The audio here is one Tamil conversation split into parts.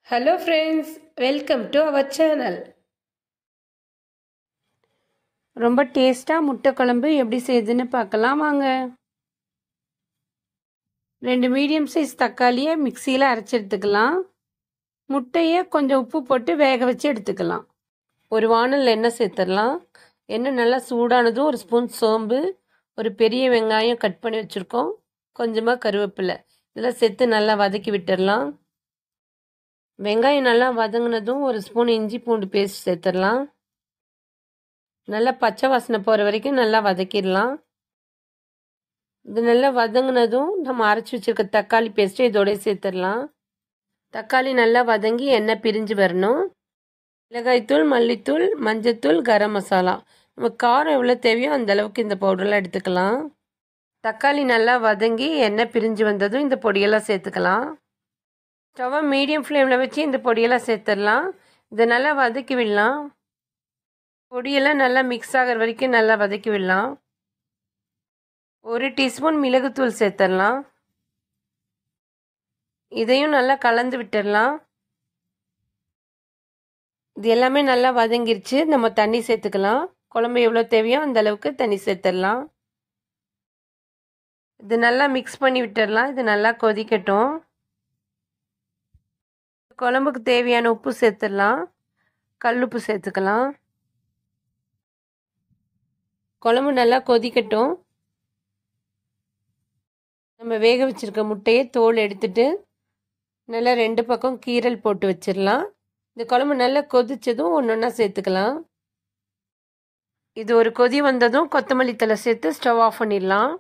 Hello friends, welcome to our channel. ரொம்ப டேஸ்டா முட்டை குழம்பு எப்படி செய்யுதுன்னு பார்க்கலாம் வாங்க. 2 மீடியம் சைஸ் தக்காளியை மிக்ஸியில் அரைச்சி எடுத்துக்கலாம். முட்டையை கொஞ்சம் உப்பு போட்டு வேக வச்சு எடுத்துக்கலாம். ஒரு வாணலில் எண்ணெய் சேர்த்துடலாம். எண்ணெய் நல்லா சூடானதும் ஒரு ஸ்பூன் சோம்பு, ஒரு பெரிய வெங்காயம் கட் பண்ணி வச்சுருக்கோம், கொஞ்சமாக கருவேப்பிலை இதெல்லாம் சேர்த்து நல்லா வதக்கி விட்டுடலாம். வெங்காயம் நல்லா வதங்கினதும் ஒரு ஸ்பூன் இஞ்சி பூண்டு பேஸ்ட் சேர்த்துடலாம். நல்லா பச்சை வாசனை போகிற வரைக்கும் நல்லா வதக்கிடலாம். இது நல்லா வதங்கினதும் நம்ம அரைச்சி வச்சுருக்க தக்காளி பேஸ்ட்டு இதோடய சேர்த்துடலாம். தக்காளி நல்லா வதங்கி எண்ணெய் பிரிஞ்சு வரணும். மிளகாய்த்தூள், மல்லித்தூள், மஞ்சத்தூள், கரம் மசாலா நம்ம காரம் எவ்வளோ தேவையோ அந்த அளவுக்கு இந்த பவுடர்லாம் எடுத்துக்கலாம். தக்காளி நல்லா வதங்கி எண்ணெய் பிரிஞ்சு வந்ததும் இந்த பொடியெல்லாம் சேர்த்துக்கலாம். ஸ்டவ்வை மீடியம் ஃப்ளேமில் வச்சு இந்த பொடியெல்லாம் சேர்த்துடலாம். இதை நல்லா வதக்கி விடலாம். பொடியெல்லாம் நல்லா மிக்ஸ் ஆகிற வரைக்கும் நல்லா வதக்கி விடலாம். 1 டீஸ்பூன் மிளகுத்தூள் சேர்த்துடலாம். இதையும் நல்லா கலந்து விட்டுடலாம். இது எல்லாமே நல்லா வதங்கிருச்சு. நம்ம தண்ணி சேர்த்துக்கலாம். குழம்பு எவ்வளோ தேவையோ அந்த அளவுக்கு தண்ணி சேர்த்துடலாம். இது நல்லா மிக்ஸ் பண்ணி விட்டுடலாம். இது நல்லா கொதிக்கட்டும். குழம்புக்கு தேவையான உப்பு சேர்த்துடலாம். கல்லுப்பு சேர்த்துக்கலாம். குழம்பு நல்லா கொதிக்கட்டும். நம்ம வேக வச்சுருக்க முட்டையை தோல் எடுத்துட்டு நல்லா 2 பக்கம் கீரல் போட்டு வச்சிடலாம். இந்த குழம்பு நல்லா கொதித்ததும் ஒன்று ஒன்றா சேர்த்துக்கலாம். இது ஒரு கொதி வந்ததும் கொத்தமல்லி தழை சேர்த்து ஸ்டவ் ஆஃப் பண்ணிடலாம்.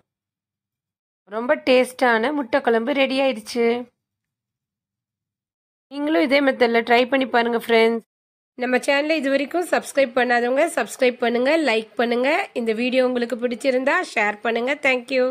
ரொம்ப டேஸ்டான முட்டை குழம்பு ரெடி ஆயிடுச்சு. நீங்களும் இதே மெத்தடில் ட்ரை பண்ணி பாருங்கள் ஃப்ரெண்ட்ஸ். நம்ம சேனலை இது வரைக்கும் சப்ஸ்கிரைப் பண்ணாதவங்க சப்ஸ்கிரைப் பண்ணுங்கள், லைக் பண்ணுங்கள். இந்த வீடியோ உங்களுக்கு பிடிச்சிருந்தா ஷேர் பண்ணுங்கள். தேங்க்யூ.